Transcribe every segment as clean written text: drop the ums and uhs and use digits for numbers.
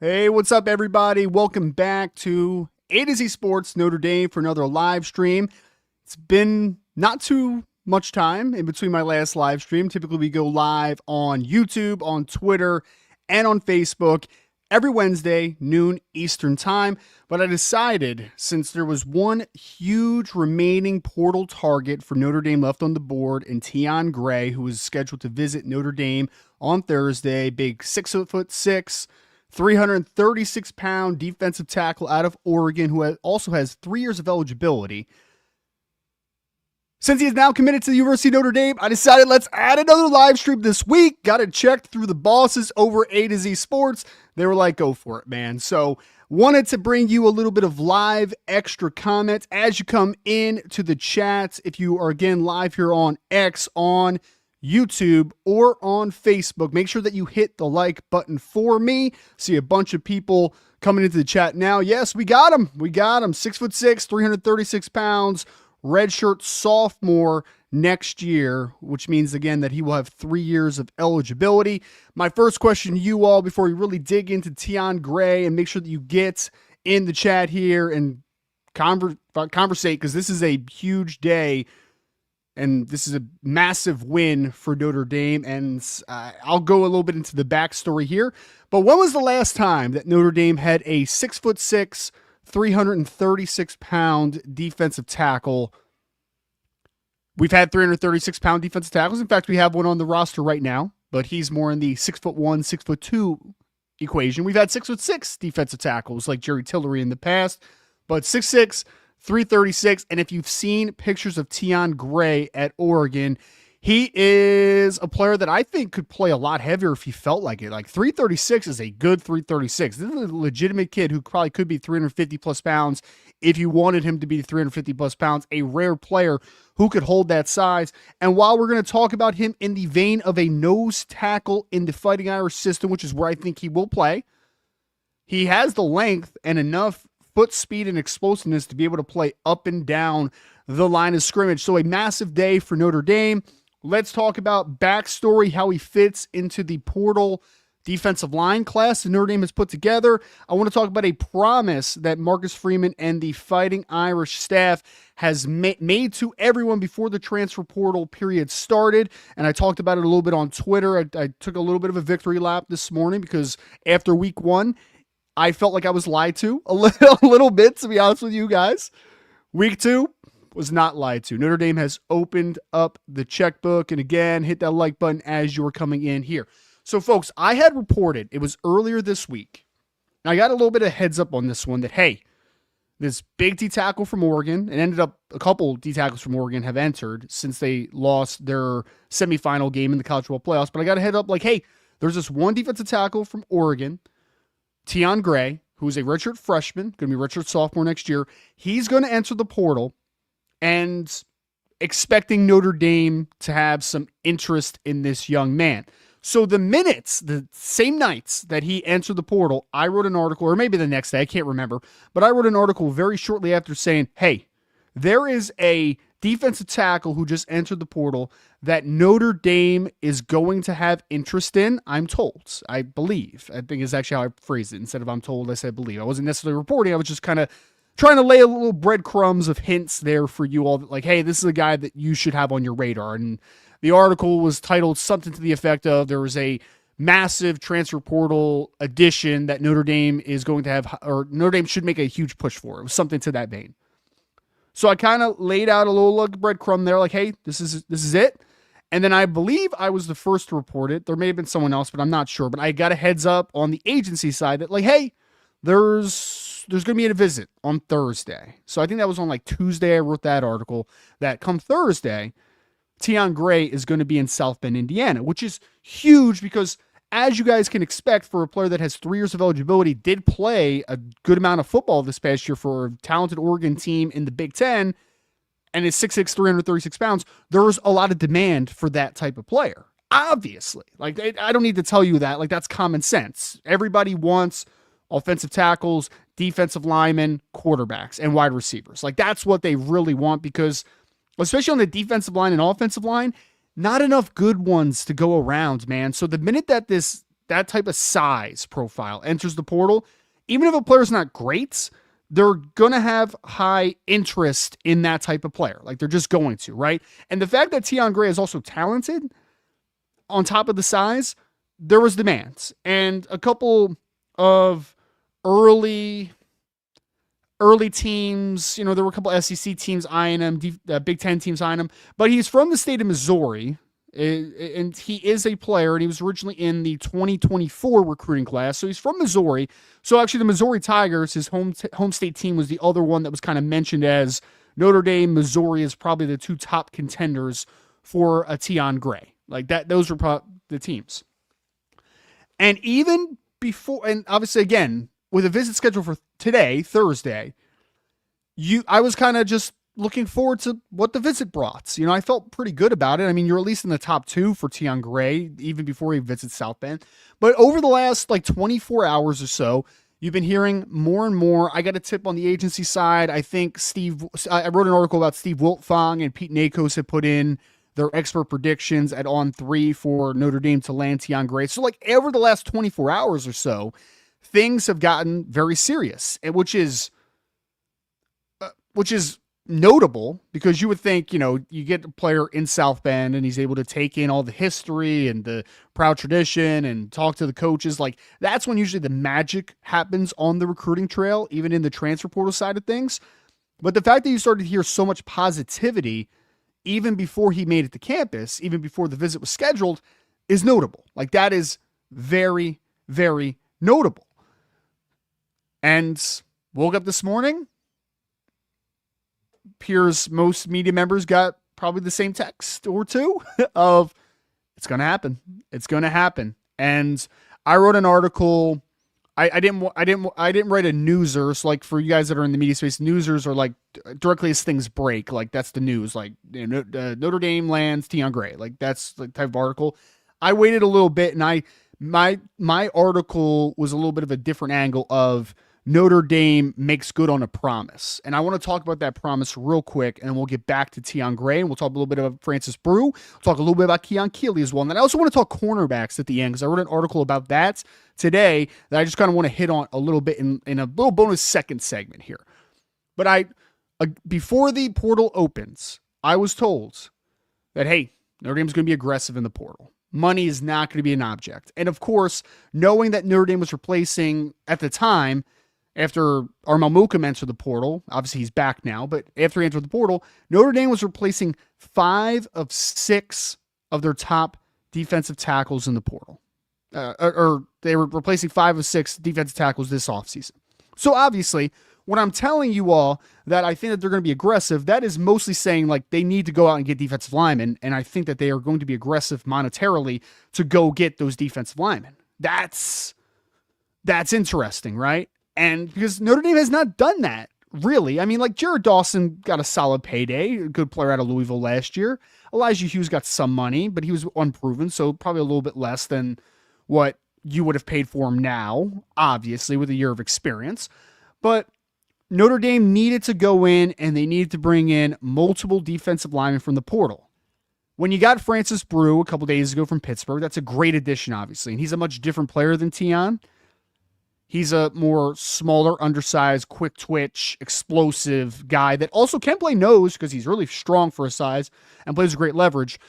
Hey, what's up, everybody? Welcome back to A to Z Sports Notre Dame for another live stream. It's been not too much time in between my last live stream. Typically, we go live on YouTube, on Twitter, and on Facebook every Wednesday, noon Eastern time. But I decided, since there was one huge remaining portal target for Notre Dame left on the board in Tionne Gray, who was scheduled to visit Notre Dame on Thursday, big 6'6", 336-pound defensive tackle out of Oregon, who also has 3 years of eligibility. Since he is now committed to the University of Notre Dame, I decided let's add another live stream this week. Got it checked through the bosses over A to Z Sports. They were like, go for it, man. So wanted to bring you a little bit of live extra comments as you come in to the chats. If you are, again, live here on X, on YouTube, or on Facebook, make sure that you hit the like button for me. See a bunch of people coming into the chat now. Yes, we got him. 6'6", 336 pounds, redshirt sophomore next year, which means, again, that he will have 3 years of eligibility. My first question to you all before we really dig into Tionne Gray, and make sure that you get in the chat here and conversate, because this is a huge day. And this is a massive win for Notre Dame, and I'll go a little bit into the backstory here. But when was the last time that Notre Dame had a 6'6", 336-pound defensive tackle? We've had 336-pound defensive tackles. In fact, we have one on the roster right now, but he's more in the 6'1", 6'2" equation. We've had 6'6" defensive tackles like Jerry Tillery in the past, but 6'6", 336, and if you've seen pictures of Tionne Gray at Oregon, he is a player that I think could play a lot heavier if he felt like it. Like 336 is a good 336. This is a legitimate kid who probably could be 350 plus pounds if you wanted him to be 350 plus pounds, a rare player who could hold that size. And while we're going to talk about him in the vein of a nose tackle in the Fighting Irish system, which is where I think he will play, he has the length and enough foot speed and explosiveness to be able to play up and down the line of scrimmage. So a massive day for Notre Dame. Let's talk about backstory, how he fits into the portal defensive line class that Notre Dame has put together. I want to talk about a promise that Marcus Freeman and the Fighting Irish staff has made to everyone before the transfer portal period started. And I talked about it a little bit on Twitter. I took a little bit of a victory lap this morning because after week one, I felt like I was lied to a little bit, to be honest with you guys. Week two was not lied to. Notre Dame has opened up the checkbook. And again, hit that like button as you're coming in here. So, folks, I had reported, it was earlier this week, and I got a little bit of heads up on this one that, hey, this big D tackle from Oregon, and ended up a couple D tackles from Oregon have entered since they lost their semifinal game in the college football playoffs. But I got a head up like, hey, there's this one defensive tackle from Oregon, Tionne Gray, who is a redshirt freshman, going to be redshirt sophomore next year. He's going to enter the portal, and expecting Notre Dame to have some interest in this young man. So the same nights that he entered the portal, I wrote an article, or maybe the next day, I can't remember, but I wrote an article very shortly after saying, hey, there is a defensive tackle who just entered the portal that Notre Dame is going to have interest in. I'm told. I believe. I think is actually how I phrased it. Instead of I'm told, I said believe. I wasn't necessarily reporting. I was just kind of trying to lay a little breadcrumbs of hints there for you all. Like, hey, this is a guy that you should have on your radar. And the article was titled something to the effect of there was a massive transfer portal addition that Notre Dame is going to have, or Notre Dame should make a huge push for. It was something to that vein. So I kind of laid out a little breadcrumb there, like, hey, this is it. And then I believe I was the first to report it. There may have been someone else, but I'm not sure. But I got a heads up on the agency side that, like, hey, there's going to be a visit on Thursday. So I think that was on like Tuesday. I wrote that article that come Thursday, Tionne Gray is going to be in South Bend, Indiana, which is huge because, as you guys can expect, for a player that has 3 years of eligibility, did play a good amount of football this past year for a talented Oregon team in the Big Ten, and is 6'6", 336 pounds, there's a lot of demand for that type of player. Obviously. Like, I don't need to tell you that. Like, that's common sense. Everybody wants offensive tackles, defensive linemen, quarterbacks, and wide receivers. Like, that's what they really want because, especially on the defensive line and offensive line, not enough good ones to go around, man. So the minute that this that type of size profile enters the portal, even if a player's not great, they're going to have high interest in that type of player. Like they're just going to, right? And the fact that Tionne Gray is also talented on top of the size, there was demands. And a couple of early teams, there were a couple SEC teams eyeing him, Big Ten teams eyeing him, but he's from the state of Missouri, and he is a player, and he was originally in the 2024 recruiting class, so he's from Missouri. So actually the Missouri Tigers, his home state team, was the other one that was kind of mentioned as Notre Dame, Missouri is probably the two top contenders for a Tionne Gray. Like that, those were the teams. And even before, and obviously again, with a visit scheduled for today, Thursday, I was kind of just looking forward to what the visit brought. I felt pretty good about it. I mean, you're at least in the top 2 for Tionne Gray, even before he visits South Bend. But over the last 24 hours or so, you've been hearing more and more. I got a tip on the agency side. I think I wrote an article about Steve Wiltfong and Pete Nakos had put in their expert predictions at On 3 for Notre Dame to land Tionne Gray. So over the last 24 hours or so, things have gotten very serious, which is notable because you would think, you get a player in South Bend and he's able to take in all the history and the proud tradition and talk to the coaches. That's when usually the magic happens on the recruiting trail, even in the transfer portal side of things. But the fact that you started to hear so much positivity even before he made it to campus, even before the visit was scheduled, is notable. That is very, very notable. And woke up this morning, appears most media members got probably the same text or two of it's going to happen. It's going to happen. And I wrote an article. I didn't write a newser. So for you guys that are in the media space, newsers are directly as things break. That's the news. Notre Dame lands Tionne Gray. That's the type of article. I waited a little bit, and my article was a little bit of a different angle of Notre Dame makes good on a promise. And I want to talk about that promise real quick, and then we'll get back to Tionne Gray, and we'll talk a little bit about Francis Brew. We'll talk a little bit about Keon Keeley as well. And then I also want to talk cornerbacks at the end, because I wrote an article about that today that I just kind of want to hit on a little bit in a little bonus second segment here. But before the portal opens, I was told that, hey, Notre Dame's going to be aggressive in the portal. Money is not going to be an object. And of course, knowing that Notre Dame was replacing, at the time, after Armel Mukam entered the portal, obviously he's back now, but after he entered the portal, Notre Dame was replacing 5 of 6 of their top defensive tackles in the portal. Or they were replacing 5 of 6 defensive tackles this offseason. So obviously, when I'm telling you all that I think that they're going to be aggressive, that is mostly saying they need to go out and get defensive linemen, and I think that they are going to be aggressive monetarily to go get those defensive linemen. That's interesting, right? And because Notre Dame has not done that, really. I mean, Jared Dawson got a solid payday, a good player out of Louisville last year. Elijah Hughes got some money, but he was unproven, so probably a little bit less than what you would have paid for him now, obviously, with a year of experience. But Notre Dame needed to go in, and they needed to bring in multiple defensive linemen from the portal. When you got Francis Brew a couple days ago from Pittsburgh, that's a great addition, obviously, and he's a much different player than Tionne. He's a more smaller, undersized, quick twitch, explosive guy that also can play nose because he's really strong for his size and plays great leverage.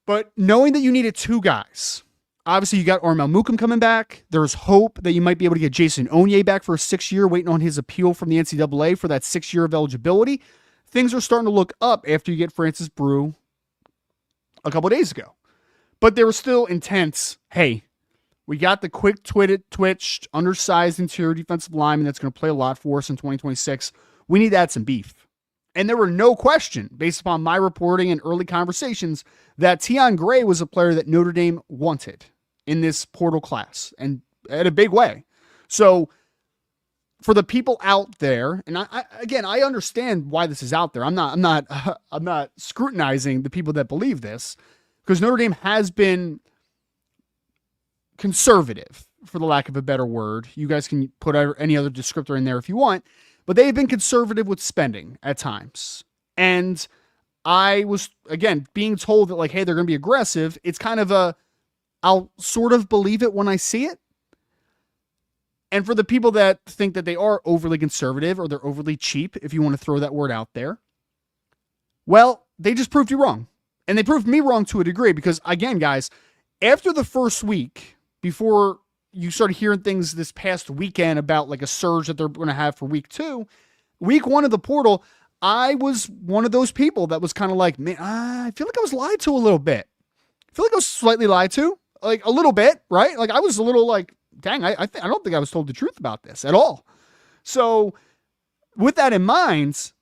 But knowing that you needed 2 guys, obviously you got Armel Mukam coming back. There's hope that you might be able to get Jason Onye back for a 6-year, waiting on his appeal from the NCAA for that 6 year of eligibility. Things are starting to look up after you get Francis Brew a couple days ago. But there was still intense, hey, we got the quick twitched, undersized interior defensive lineman that's going to play a lot for us in 2026. We need to add some beef. And there were no question, based upon my reporting and early conversations, that Tionne Gray was a player that Notre Dame wanted in this portal class, and in a big way. So for the people out there, and I understand why this is out there. I'm not scrutinizing the people that believe this, because Notre Dame has been conservative, for the lack of a better word. You guys can put any other descriptor in there if you want, but they've been conservative with spending at times. And I was, again, being told that hey, they're going to be aggressive. It's kind of I'll sort of believe it when I see it. And for the people that think that they are overly conservative or they're overly cheap, if you want to throw that word out there, well, they just proved you wrong. And they proved me wrong to a degree because, again, guys, after the first week, before you started hearing things this past weekend about like a surge that they're going to have for week 2, week 1 of the portal, I was one of those people that was kind of like, man, I feel like I was lied to a little bit. I feel like I was slightly lied to, like a little bit, right? Like I was a little like, dang, I don't think I was told the truth about this at all. So with that in mind,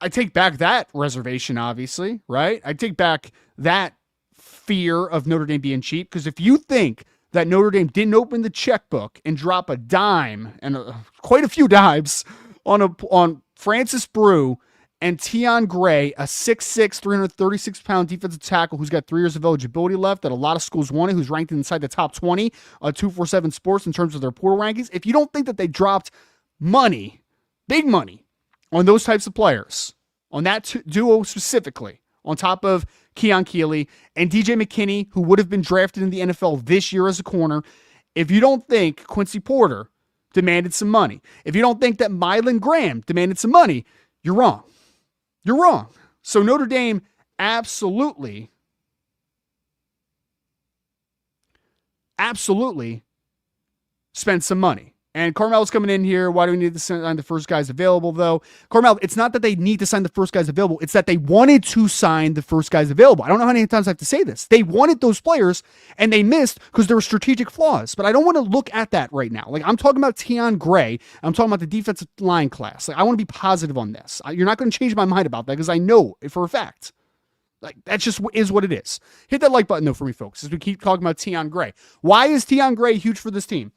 I take back that reservation, obviously, right? I take back that fear of Notre Dame being cheap, because if you think that Notre Dame didn't open the checkbook and drop a dime and quite a few dimes on Francis Brew and Tionne Gray, a 6'6", 336-pound defensive tackle who's got 3 years of eligibility left that a lot of schools wanted, who's ranked inside the top 20 on 247 Sports in terms of their portal rankings. If you don't think that they dropped money, big money, on those types of players, on that duo specifically, on top of Keon Keeley and DJ McKinney, who would have been drafted in the NFL this year as a corner, if you don't think Quincy Porter demanded some money, if you don't think that Mylan Graham demanded some money, you're wrong. You're wrong. So Notre Dame absolutely spent some money. And Carmel's coming in here. Why do we need to sign the first guys available, though? Carmel, it's not that they need to sign the first guys available. It's that they wanted to sign the first guys available. I don't know how many times I have to say this. They wanted those players, and they missed because there were strategic flaws. But I don't want to look at that right now. Like, I'm talking about Tionne Gray. I'm talking about the defensive line class. Like, I want to be positive on this. You're not going to change my mind about that because I know it for a fact. Like, that just is what it is. Hit that like button, though, for me, folks, as we keep talking about Tionne Gray. Why is Tionne Gray huge for this team?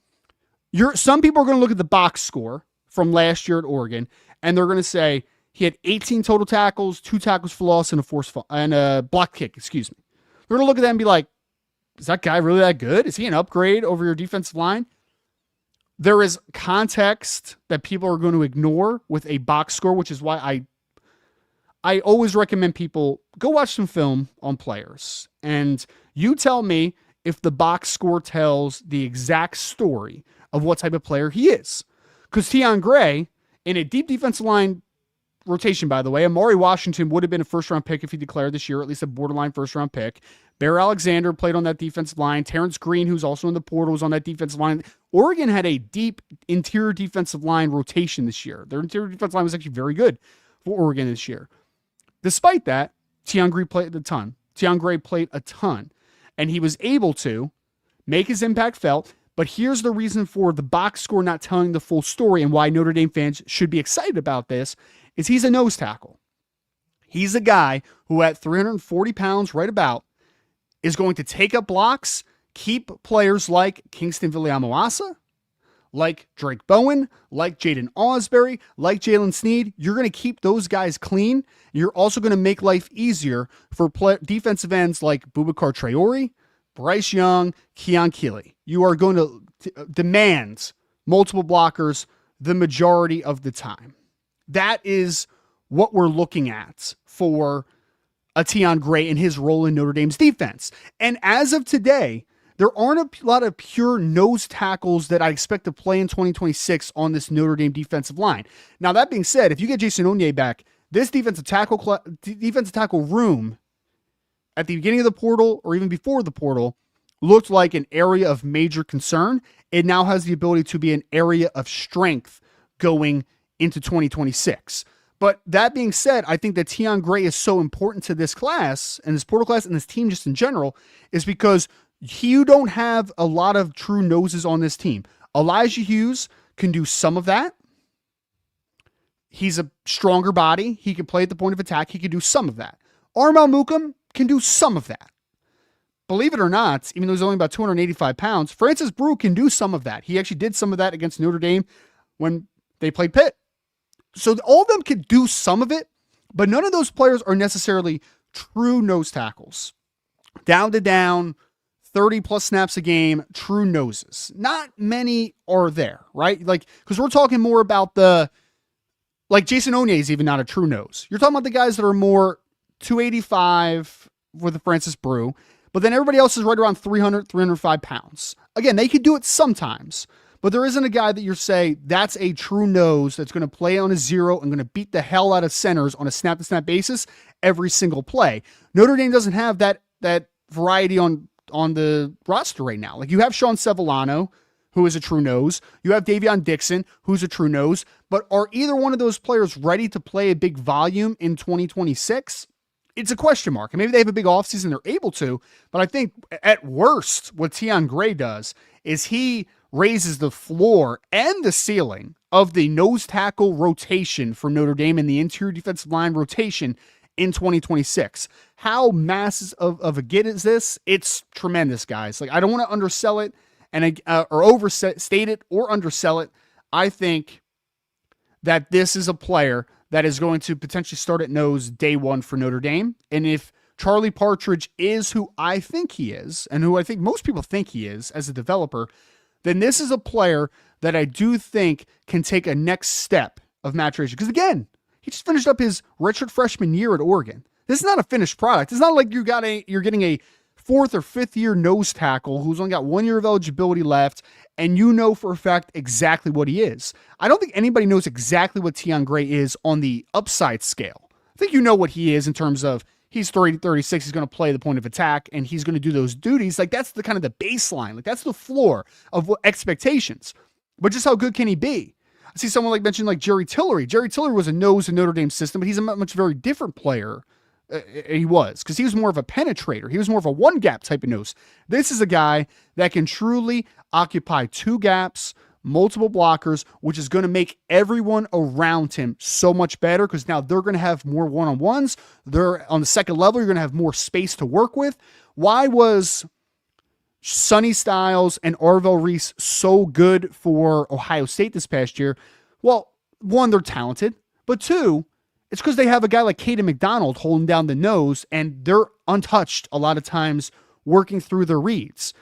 Some people are going to look at the box score from last year at Oregon, and they're going to say he had 18 total tackles, 2 tackles for loss, and a block kick. Excuse me. They're going to look at that and be like, "Is that guy really that good? Is he an upgrade over your defensive line?" There is context that people are going to ignore with a box score, which is why I always recommend people go watch some film on players, and you tell me if the box score tells the exact story of what type of player he is. Because Tionne Gray, in a deep defensive line rotation, by the way, Amari Washington would have been a first-round pick if he declared this year, or at least a borderline first-round pick. Bear Alexander played on that defensive line. Terrence Green, who's also in the portal, was on that defensive line. Oregon had a deep interior defensive line rotation this year. Their interior defensive line was actually very good for Oregon this year. Despite that, Tionne Gray played a ton. Tionne Gray played a ton. And he was able to make his impact felt. But here's the reason for the box score not telling the full story and why Notre Dame fans should be excited about this is he's a nose tackle. He's a guy who at 340 pounds right about is going to take up blocks, keep players like Kingston Viliamoasa, like Drake Bowen, like Jaden Osbury, like Jalen Sneed. You're going to keep those guys clean. You're also going to make life easier for defensive ends like Boubacar Traore, Bryce Young, Keon Keeley. You are going to demand multiple blockers the majority of the time. That is what we're looking at for a Tionne Gray and his role in Notre Dame's defense. And as of today, there aren't a lot of pure nose tackles that I expect to play in 2026 on this Notre Dame defensive line. Now, that being said, if you get Jason Onye back, this defensive tackle room at the beginning of the portal or even before the portal looked like an area of major concern. It now has the ability to be an area of strength going into 2026. But that being said, I think that Tionne Gray is so important to this class and this portal class and this team just in general is because you don't have a lot of true noses on this team. Elijah Hughes can do some of that. He's a stronger body. He can play at the point of attack. He can do some of that. Armel Mukam can do some of that. Believe it or not, even though he's only about 285 pounds, Francis Brew can do some of that. He actually did some of that against Notre Dame when they played Pitt. So all of them can do some of it, but none of those players are necessarily true nose tackles. Down to down, 30 plus snaps a game, true noses. Not many are there, right? Like, because we're talking more about like Jason Onye is even not a true nose. You're talking about the guys that are more 285 with the Francis Brew, but then everybody else is right around 300, 305 pounds. Again, they could do it sometimes, but there isn't a guy that you're saying that's a true nose that's going to play on a zero and going to beat the hell out of centers on a snap-to-snap basis every single play. Notre Dame doesn't have that variety on the roster right now. Like, you have Sean Sevillano, who is a true nose. You have Davion Dixon, who's a true nose. But are either one of those players ready to play a big volume in 2026? It's a question mark. And maybe they have a big offseason, they're able to. But I think at worst, what Tionne Gray does is he raises the floor and the ceiling of the nose tackle rotation for Notre Dame and the interior defensive line rotation in 2026. How massive of a get is this? It's tremendous, guys. Like, I don't want to undersell it or overstate it or undersell it. I think that this is a player that is going to potentially start at nose day one for Notre Dame. And if Charlie Partridge is who I think he is, and who I think most people think he is as a developer, then this is a player that I do think can take a next step of maturation. Because again, he just finished up his redshirt freshman year at Oregon. This is not a finished product. It's not like you're getting a fourth or fifth year nose tackle who's only got 1 year of eligibility left, and you know for a fact exactly what he is. I don't think anybody knows exactly what Tionne Gray is on the upside scale. I think you know what he is in terms of he's 30-36, he's going to play the point of attack, and he's going to do those duties. Like, that's the kind of the baseline. Like, that's the floor of what expectations. But just how good can he be? I see someone mentioned Jerry Tillery. Jerry Tillery was a nose in Notre Dame system, but he's a much very different player. He was, because he was more of a penetrator. He was more of a one gap type of nose. This is a guy that can truly occupy two gaps, multiple blockers, which is going to make everyone around him so much better, because now they're going to have more one-on-ones. They're on the second level. You're going to have more space to work with. Why was Sonny Styles and Arvell Reese so good for Ohio State this past year? Well, one, they're talented, but two, it's because they have a guy like Caden McDonald holding down the nose, and they're untouched a lot of times working through their reads.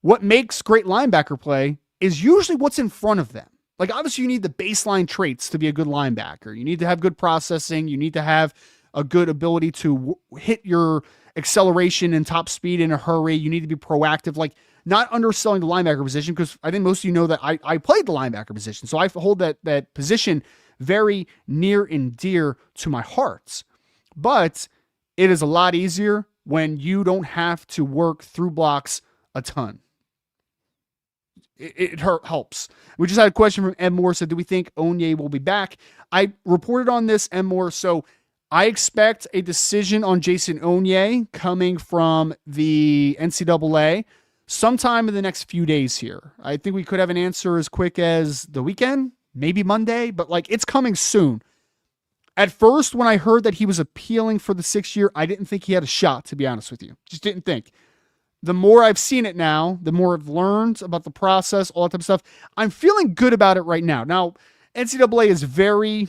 What makes great linebacker play is usually what's in front of them. Like, obviously, you need the baseline traits to be a good linebacker. You need to have good processing. You need to have a good ability to hit your acceleration and top speed in a hurry. You need to be proactive, like not underselling the linebacker position, because I think most of you know that I played the linebacker position. So I hold that position very near and dear to my heart. But it is a lot easier when you don't have to work through blocks a ton. It helps. We just had a question from M. Moore. Said, do we think Onye will be back? I reported on this, M. Moore. So I expect a decision on Jason Onye coming from the NCAA sometime in the next few days here. I think we could have an answer as quick as the weekend, maybe Monday, but it's coming soon. At first, when I heard that he was appealing for the 6 year, I didn't think he had a shot, to be honest with you. Just didn't think. The more I've seen it now, the more I've learned about the process, all that type of stuff, I'm feeling good about it right now. Now, NCAA is very,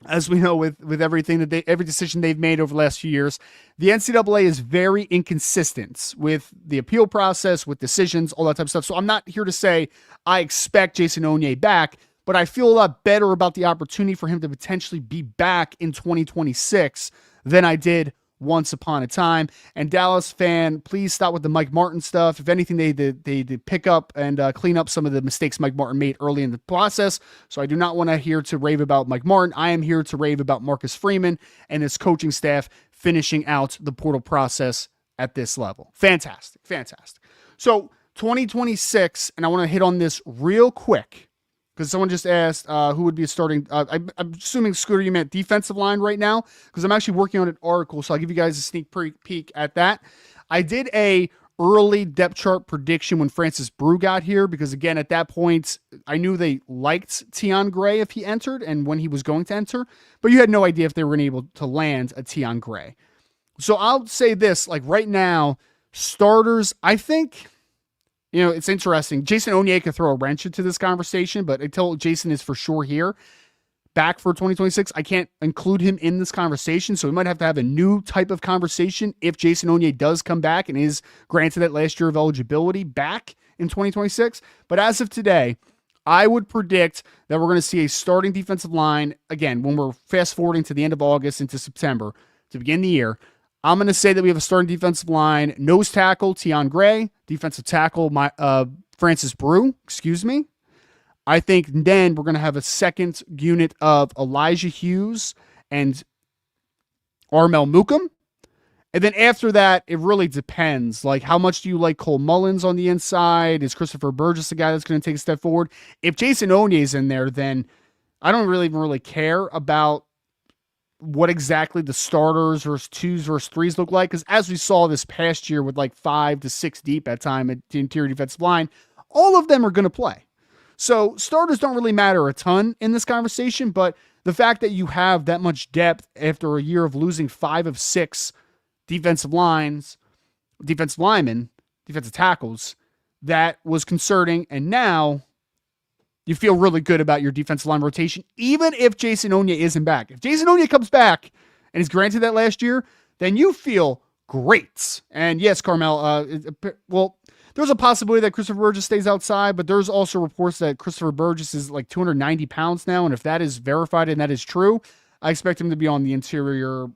as we know with everything every decision they've made over the last few years, the NCAA is very inconsistent with the appeal process, with decisions, all that type of stuff. So I'm not here to say I expect Jason Onye back, but I feel a lot better about the opportunity for him to potentially be back in 2026 than I did once upon a time. And Dallas fan, please stop with the Mike Martin stuff. If anything, they pick up and clean up some of the mistakes Mike Martin made early in the process. So I do not want to hear to rave about Mike Martin. I am here to rave about Marcus Freeman and his coaching staff finishing out the portal process at this level. Fantastic. So 2026, and I want to hit on this real quick, because someone just asked who would be a starting. I'm assuming, Scooter, you meant defensive line right now, because I'm actually working on an article, so I'll give you guys a sneak peek at that. I did a early depth chart prediction when Francis Brew got here, because, again, at that point, I knew they liked Tionne Gray if he entered and when he was going to enter, but you had no idea if they were going to be able to land a Tionne Gray. So I'll say this, right now, starters, I think... it's interesting. Jason Onye could throw a wrench into this conversation, but until Jason is for sure here, back for 2026, I can't include him in this conversation. So we might have to have a new type of conversation if Jason Onye does come back and is granted that last year of eligibility back in 2026. But as of today, I would predict that we're going to see a starting defensive line, again, when we're fast forwarding to the end of August into September to begin the year. I'm going to say that we have a starting defensive line, nose tackle, Tionne Gray, defensive tackle, Francis Brew, I think then we're going to have a second unit of Elijah Hughes and Armel Mukam. And then after that, it really depends. Like, how much do you like Cole Mullins on the inside? Is Christopher Burgess the guy that's going to take a step forward? If Jason Onye is in there, then I don't really care about what exactly the starters versus twos versus threes look like. Because as we saw this past year with like 5 to 6 deep at time at the interior defensive line, all of them are going to play. So starters don't really matter a ton in this conversation, but the fact that you have that much depth after a year of losing 5 of 6 defensive linemen, defensive tackles, that was concerning. And now you feel really good about your defensive line rotation, even if Jason Onye isn't back. If Jason Onye comes back and is granted that last year, then you feel great. And yes, Carmel, there's a possibility that Christopher Burgess stays outside, but there's also reports that Christopher Burgess is like 290 pounds now. And if that is verified and that is true, I expect him to be on the interior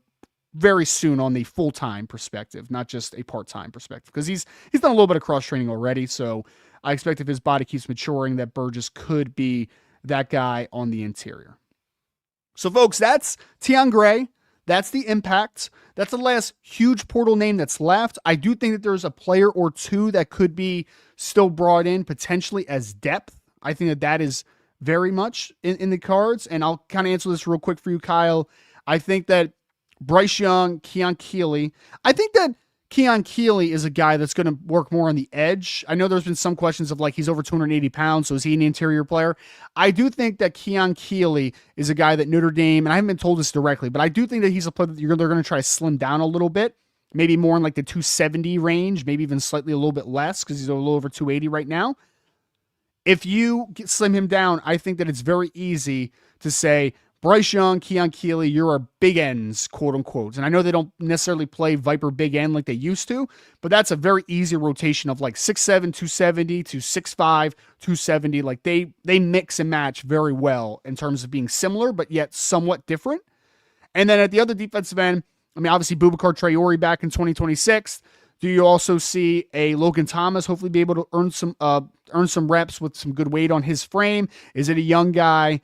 very soon on the full-time perspective, not just a part-time perspective, because he's done a little bit of cross-training already. So I expect if his body keeps maturing, that Burgess could be that guy on the interior. So folks, that's Tionne Gray. That's the impact. That's the last huge portal name that's left. I do think that there's a player or two that could be still brought in potentially as depth. I think that is very much in the cards. And I'll kind of answer this real quick for you, Kyle. I think that Bryce Young, Keon Keeley. I think that Keon Keeley is a guy that's going to work more on the edge. I know there's been some questions of like, he's over 280 pounds, so is he an interior player? I do think that Keon Keeley is a guy that Notre Dame, and I haven't been told this directly, but I do think that he's a player that they're going to try to slim down a little bit, maybe more in like the 270 range, maybe even slightly a little bit less because he's a little over 280 right now. If you slim him down, I think that it's very easy to say, Bryce Young, Keon Keeley, you're our big ends, quote unquote. And I know they don't necessarily play Viper big end like they used to, but that's a very easy rotation of like 6'7", 270 to 6'5", 270. Like they mix and match very well in terms of being similar, but yet somewhat different. And then at the other defensive end, I mean, obviously Boubacar Traore back in 2026. Do you also see a Logan Thomas hopefully be able to earn some reps with some good weight on his frame? Is it a young guy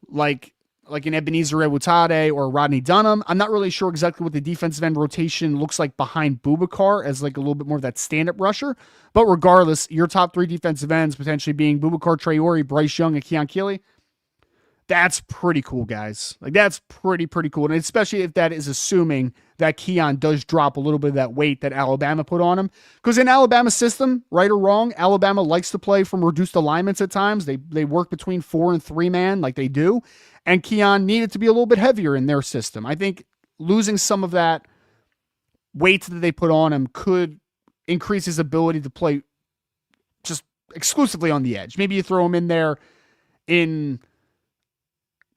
like an Ebenezer Ewutade or Rodney Dunham? I'm not really sure exactly what the defensive end rotation looks like behind Boubacar as like a little bit more of that stand-up rusher. But regardless, your top 3 defensive ends potentially being Boubacar Traore, Bryce Young, and Keon Keeley. That's pretty cool, guys. Like, that's pretty cool. And especially if that is assuming that Keon does drop a little bit of that weight that Alabama put on him. Because in Alabama's system, right or wrong, Alabama likes to play from reduced alignments at times. They work between 4 and 3 man like they do. And Keon needed to be a little bit heavier in their system. I think losing some of that weight that they put on him could increase his ability to play just exclusively on the edge. Maybe you throw him in there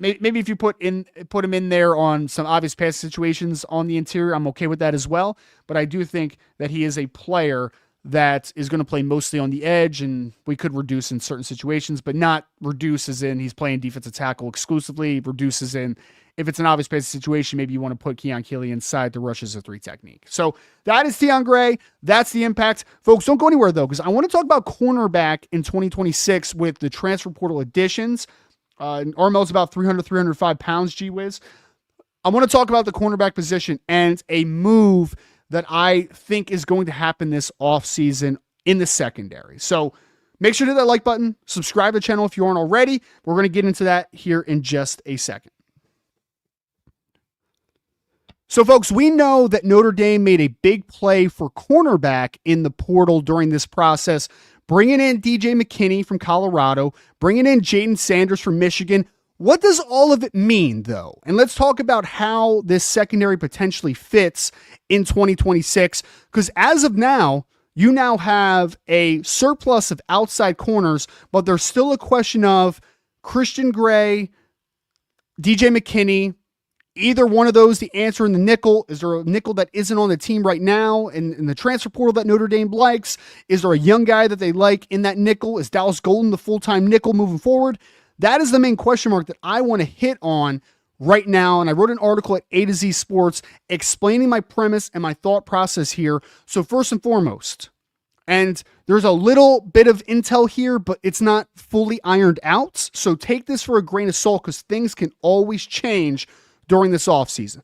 maybe if you put him in there on some obvious pass situations on the interior, I'm okay with that as well. But I do think that he is a player that is going to play mostly on the edge, and we could reduce in certain situations, but not reduce as in he's playing defensive tackle exclusively. Reduce as in if it's an obvious pass situation, maybe you want to put Keon Keeley inside the rush as a 3 technique. So that is Tionne Gray. That's the impact. Folks, don't go anywhere though, because I want to talk about cornerback in 2026 with the transfer portal additions. Armel's about 305 pounds, gee whiz. I want to talk about the cornerback position and a move that I think is going to happen this offseason in the secondary. So make sure to hit that like button, subscribe to the channel if you aren't already. We're going to get into that here in just a second. So folks, we know that Notre Dame made a big play for cornerback in the portal during this process, bringing in DJ McKinney from Colorado, bringing in Jaden Sanders from Michigan. What does all of it mean, though? And let's talk about how this secondary potentially fits in 2026, because as of now, you now have a surplus of outside corners, but there's still a question of Christian Gray, DJ McKinney, either one of those the answer in the nickel. Is there a nickel that isn't on the team right now in the transfer portal that Notre Dame likes? Is there a young guy that they like in that nickel? Is Dallas Golden the full-time nickel moving forward? That is the main question mark that I want to hit on right now, and I wrote an article at A to Z Sports explaining my premise and my thought process here. So first and foremost, and there's a little bit of intel here, but it's not fully ironed out. So take this for a grain of salt because things can always change during this offseason.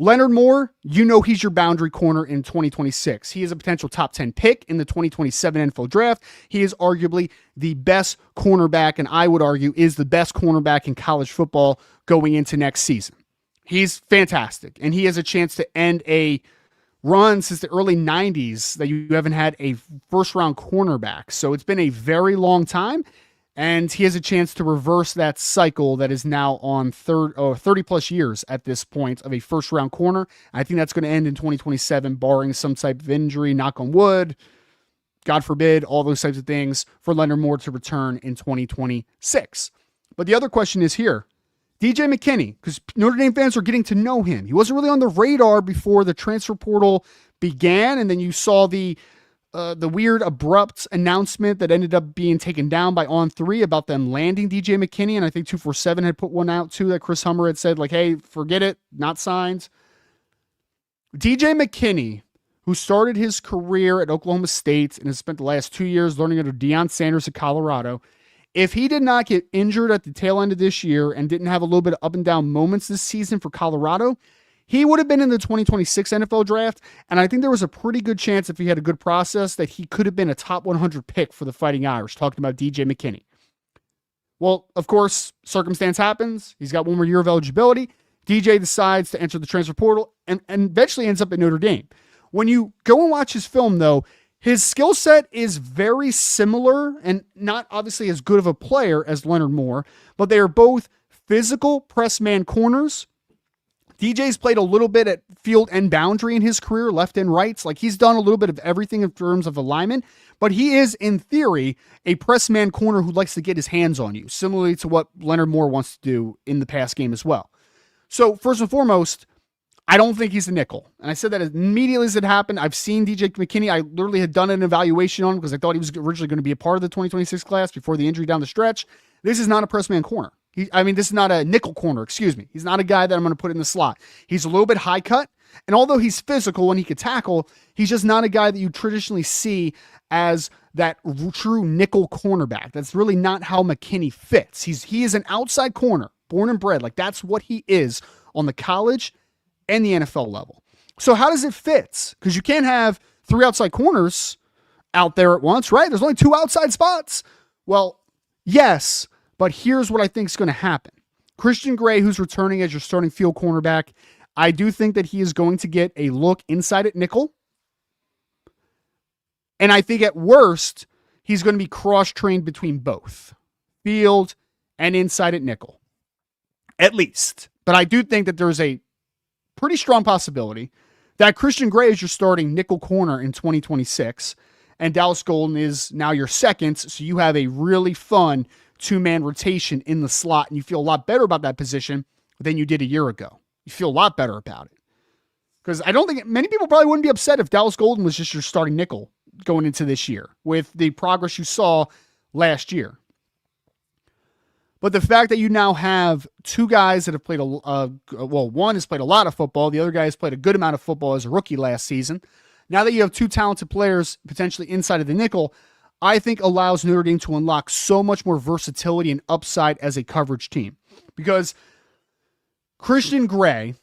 Leonard Moore, you know he's your boundary corner in 2026. He is a potential top 10 pick in the 2027 NFL draft. He is arguably the best cornerback, and I would argue is the best cornerback in college football going into next season. He's fantastic, and he has a chance to end a run since the early 90s that you haven't had a first-round cornerback. So it's been a very long time, and he has a chance to reverse that cycle that is now on 30-plus years at this point of a first-round corner. I think that's going to end in 2027, barring some type of injury, knock on wood, God forbid, all those types of things for Leonard Moore to return in 2026. But the other question is here, DJ McKinney, because Notre Dame fans are getting to know him. He wasn't really on the radar before the transfer portal began, and then you saw the weird abrupt announcement that ended up being taken down by On3 about them landing DJ McKinney, and I think 247 had put one out too that Chris Hummer had said, like, hey, forget it, not signed. DJ McKinney, who started his career at Oklahoma State and has spent the last 2 years learning under Deion Sanders at Colorado, if he did not get injured at the tail end of this year and didn't have a little bit of up and down moments this season for Colorado, he would have been in the 2026 NFL draft, and I think there was a pretty good chance if he had a good process that he could have been a top 100 pick for the Fighting Irish, talking about DJ McKinney. Well, of course, circumstance happens. He's got one more year of eligibility. DJ decides to enter the transfer portal and eventually ends up at Notre Dame. When you go and watch his film, though, his skill set is very similar and not obviously as good of a player as Leonard Moore, but they are both physical press man corners. DJ's played a little bit at field and boundary in his career, left and rights. Like, he's done a little bit of everything in terms of alignment, but he is, in theory, a press man corner who likes to get his hands on you, similarly to what Leonard Moore wants to do in the pass game as well. So, first and foremost, I don't think he's a nickel. And I said that immediately as it happened. I've seen DJ McKinney. I literally had done an evaluation on him because I thought he was originally going to be a part of the 2026 class before the injury down the stretch. This is not a press man corner. This is not a nickel corner, excuse me. He's not a guy that I'm going to put in the slot. He's a little bit high cut, and although he's physical and he could tackle, he's just not a guy that you traditionally see as that true nickel cornerback. That's really not how McKinney fits. He is an outside corner, born and bred. Like, that's what he is on the college and the NFL level. So how does it fit? Because you can't have three outside corners out there at once, right? There's only two outside spots. Well, yes, but here's what I think is going to happen. Christian Gray, who's returning as your starting field cornerback, I do think that he is going to get a look inside at nickel. And I think at worst, he's going to be cross-trained between both field and inside at nickel. At least. But I do think that there's a pretty strong possibility that Christian Gray is your starting nickel corner in 2026, and Dallas Golden is now your second, so you have a really fun two-man rotation in the slot, and you feel a lot better about that position than you did a year ago. You feel a lot better about it. Because I don't think many people probably wouldn't be upset if Dallas Golden was just your starting nickel going into this year with the progress you saw last year. But the fact that you now have two guys that have played, one has played a lot of football. The other guy has played a good amount of football as a rookie last season. Now that you have two talented players potentially inside of the nickel, I think allows Notre Dame to unlock so much more versatility and upside as a coverage team. Because Christian Gray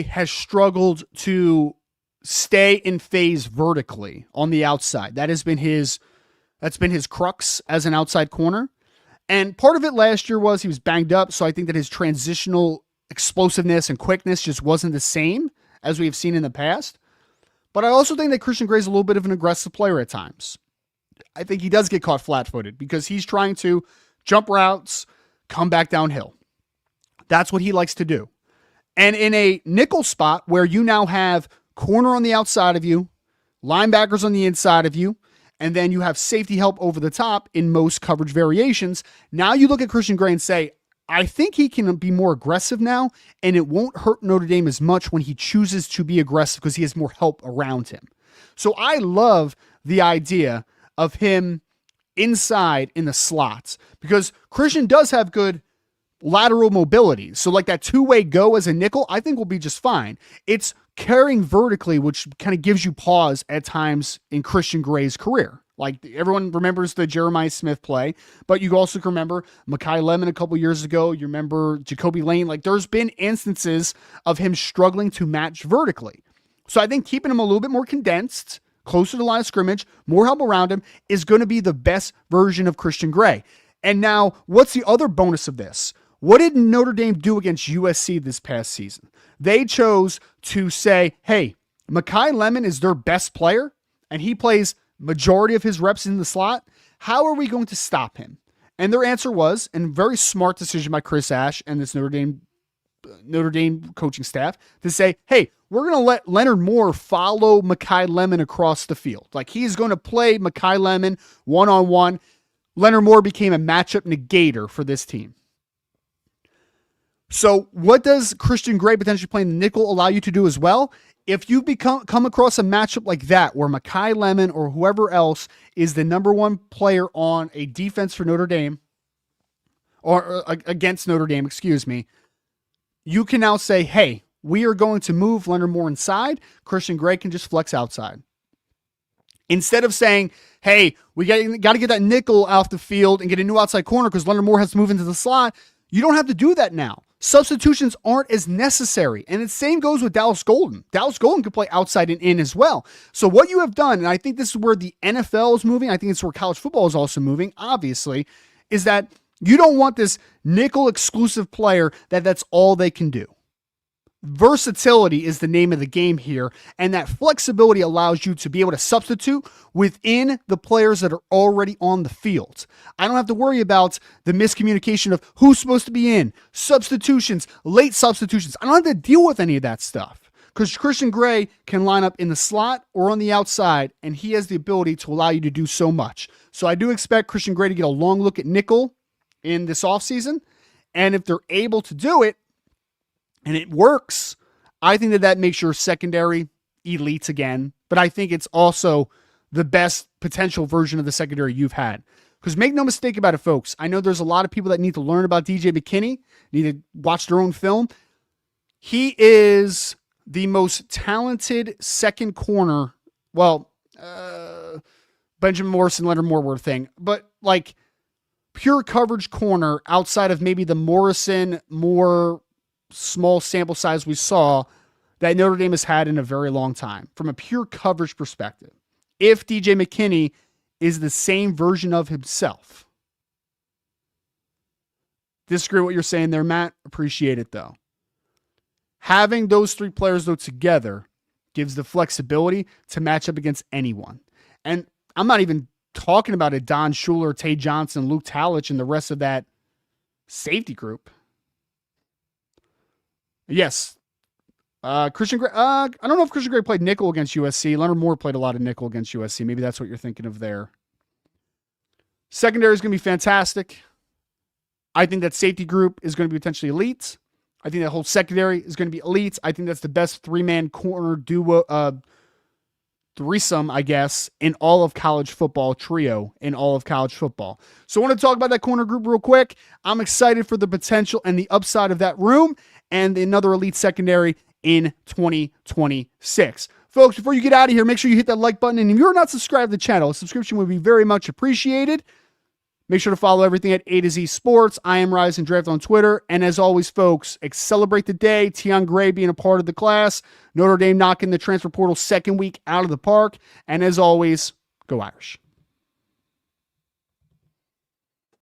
has struggled to stay in phase vertically on the outside. That's been his crux as an outside corner. And part of it last year was he was banged up, so I think that his transitional explosiveness and quickness just wasn't the same as we have seen in the past. But I also think that Christian Gray is a little bit of an aggressive player at times. I think he does get caught flat-footed because he's trying to jump routes, come back downhill. That's what he likes to do. And in a nickel spot where you now have corner on the outside of you, linebackers on the inside of you, and then you have safety help over the top in most coverage variations, now you look at Christian Gray and say, I think he can be more aggressive now, and it won't hurt Notre Dame as much when he chooses to be aggressive because he has more help around him. So I love the idea of him inside in the slots because Christian does have good lateral mobility. So like that two-way go as a nickel, I think will be just fine. It's carrying vertically, which kind of gives you pause at times in Christian Gray's career. Like everyone remembers the Jeremiah Smith play, but you also can remember Mekhi Lemon a couple years ago. You remember Jacoby Lane. Like there's been instances of him struggling to match vertically. So I think keeping him a little bit more condensed, closer to the line of scrimmage, more help around him is going to be the best version of Christian Gray. And now what's the other bonus of this? What did Notre Dame do against USC this past season? They chose to say, hey, Mekhi Lemon is their best player, and he plays majority of his reps in the slot. How are we going to stop him? And their answer was, and very smart decision by Chris Ash and this Notre Dame coaching staff, to say, hey, we're going to let Leonard Moore follow Mekhi Lemon across the field. Like he's going to play Mekhi Lemon one-on-one. Leonard Moore became a matchup negator for this team. So what does Christian Gray potentially playing the nickel allow you to do as well? If you come across a matchup like that where Mekhi Lemon or whoever else is the number one player on a defense for Notre Dame, or against Notre Dame, excuse me, you can now say, hey, we are going to move Leonard Moore inside. Christian Gray can just flex outside. Instead of saying, hey, we got to get that nickel off the field and get a new outside corner because Leonard Moore has to move into the slot, you don't have to do that now. Substitutions aren't as necessary. And the same goes with Dallas Golden. Dallas Golden could play outside and in as well. So what you have done, and I think this is where the NFL is moving, I think it's where college football is also moving, obviously, is that you don't want this nickel exclusive player that's all they can do. Versatility is the name of the game here, and that flexibility allows you to be able to substitute within the players that are already on the field. I don't have to worry about the miscommunication of who's supposed to be in, substitutions, late substitutions. I don't have to deal with any of that stuff because Christian Gray can line up in the slot or on the outside, and he has the ability to allow you to do so much. So I do expect Christian Gray to get a long look at nickel in this offseason, and if they're able to do it, and it works, I think that makes your secondary elite again. But I think it's also the best potential version of the secondary you've had. Because make no mistake about it, folks. I know there's a lot of people that need to learn about DJ McKinney, need to watch their own film. He is the most talented second corner. Well, Benjamin Morrison, Leonard Moore were a thing. But like pure coverage corner outside of maybe the Morrison, Moore, small sample size we saw that Notre Dame has had in a very long time from a pure coverage perspective. If DJ McKinney is the same version of himself. Disagree with what you're saying there, Matt. Appreciate it though. Having those three players though together gives the flexibility to match up against anyone. And I'm not even talking about a Don Schuler, Tay Johnson, Luke Talich, and the rest of that safety group. Yes. Christian Gray, I don't know if Christian Gray played nickel against USC. Leonard Moore played a lot of nickel against USC. Maybe that's what you're thinking of there. Secondary is going to be fantastic. I think that safety group is going to be potentially elite. I think that whole secondary is going to be elite. I think that's the best three-man corner duo, threesome, I guess, in all of college football, trio in all of college football. So I want to talk about that corner group real quick. I'm excited for the potential and the upside of that room and another elite secondary in 2026. Folks, before you get out of here, make sure you hit that like button. And if you're not subscribed to the channel, a subscription would be very much appreciated. Make sure to follow everything at A to Z Sports. I am Rise and Draft on Twitter. And as always, folks, celebrate the day. Tionne Gray being a part of the class. Notre Dame knocking the transfer portal second week out of the park. And as always, go Irish.